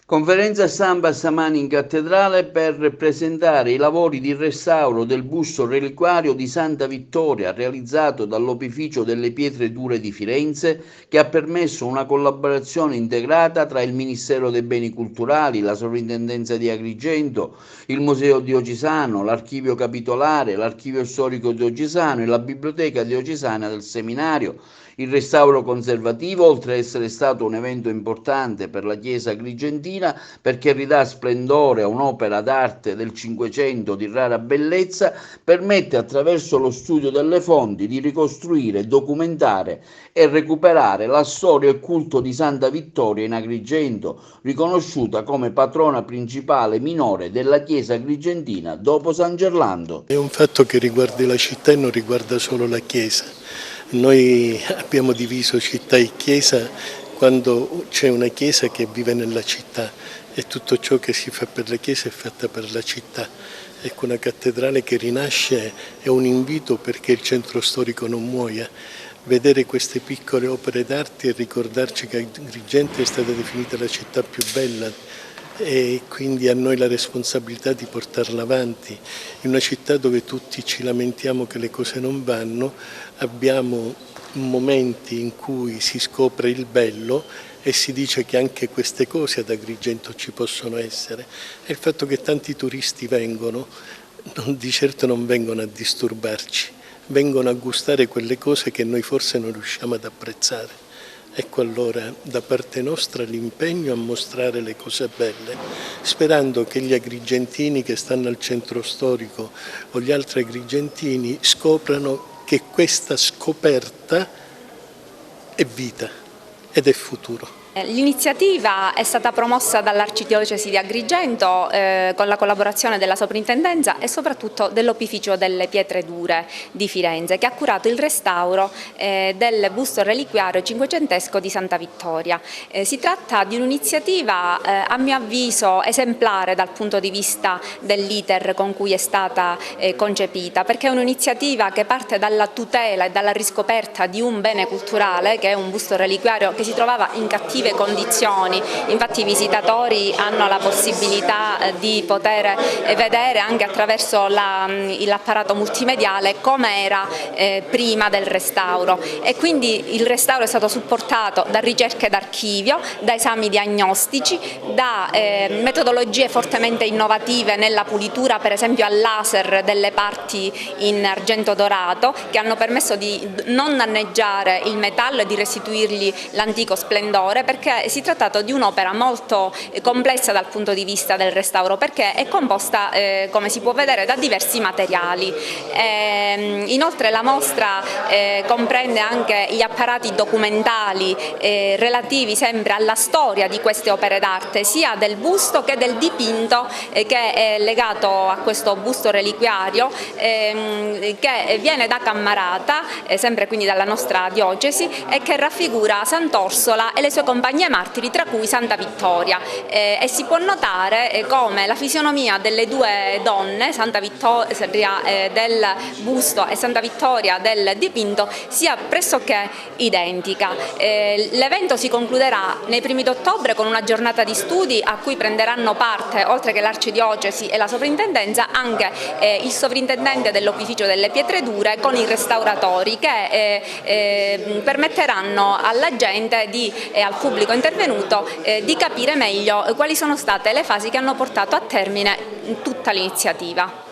Conferenza stampa stamani in cattedrale per presentare i lavori di restauro del busto reliquario di Santa Vittoria realizzato dall'Opificio delle Pietre Dure di Firenze, che ha permesso una collaborazione integrata tra il Ministero dei Beni Culturali, la Sovrintendenza di Agrigento, il Museo Diocesano, l'Archivio Capitolare, l'Archivio Storico Diocesano e la Biblioteca Diocesana del Seminario. Il restauro conservativo, oltre ad essere stato un evento importante per la Chiesa agrigentina, perché ridà splendore a un'opera d'arte del Cinquecento di rara bellezza, permette attraverso lo studio delle fonti di ricostruire, documentare e recuperare la storia e il culto di Santa Vittoria in Agrigento, riconosciuta come patrona principale minore della Chiesa agrigentina dopo San Gerlando. È un fatto che riguarda la città e non riguarda solo la Chiesa. Noi abbiamo diviso città e Chiesa quando c'è una Chiesa che vive nella città e tutto ciò che si fa per la Chiesa è fatta per la città. Ecco, una cattedrale che rinasce è un invito perché il centro storico non muoia. Vedere queste piccole opere d'arte e ricordarci che Agrigento è stata definita la città più bella e quindi a noi la responsabilità di portarla avanti. In una città dove tutti ci lamentiamo che le cose non vanno, abbiamo momenti in cui si scopre il bello e si dice che anche queste cose ad Agrigento ci possono essere. E il fatto che tanti turisti vengono, di certo non vengono a disturbarci, vengono a gustare quelle cose che noi forse non riusciamo ad apprezzare. Ecco allora da parte nostra l'impegno a mostrare le cose belle, sperando che gli agrigentini che stanno al centro storico o gli altri agrigentini scoprano che questa scoperta è vita ed è futuro. L'iniziativa è stata promossa dall'Arcidiocesi di Agrigento con la collaborazione della Soprintendenza e soprattutto dell'Opificio delle Pietre Dure di Firenze, che ha curato il restauro del busto reliquiario cinquecentesco di Santa Vittoria. Si tratta di un'iniziativa a mio avviso esemplare dal punto di vista dell'iter con cui è stata concepita, perché è un'iniziativa che parte dalla tutela e dalla riscoperta di un bene culturale che è un busto reliquiario che si trovava in cattive condizioni. Infatti i visitatori hanno la possibilità di poter vedere anche attraverso l'apparato multimediale come era prima del restauro, e quindi il restauro è stato supportato da ricerche d'archivio, da esami diagnostici, da metodologie fortemente innovative nella pulitura, per esempio al laser, delle parti in argento dorato, che hanno permesso di non danneggiare il metallo e di restituirgli l'antico splendore, perché si è trattato di un'opera molto complessa dal punto di vista del restauro, perché è composta, come si può vedere, da diversi materiali. Inoltre la mostra comprende anche gli apparati documentali relativi sempre alla storia di queste opere d'arte, sia del busto che del dipinto che è legato a questo busto reliquiario, che viene da Cammarata, sempre quindi dalla nostra diocesi, e che raffigura Sant'Orsola e le sue compagne martiri, tra cui Santa Vittoria, e si può notare come la fisionomia delle due donne, Santa Vittoria del busto e Santa Vittoria del dipinto, sia pressoché identica. L'evento si concluderà nei primi d'ottobre con una giornata di studi a cui prenderanno parte, oltre che l'Arcidiocesi e la Sovrintendenza, anche il sovrintendente dell'Opificio delle Pietre Dure con i restauratori, che permetteranno alla gente e al pubblico intervenuto di capire meglio quali sono state le fasi che hanno portato a termine tutta l'iniziativa.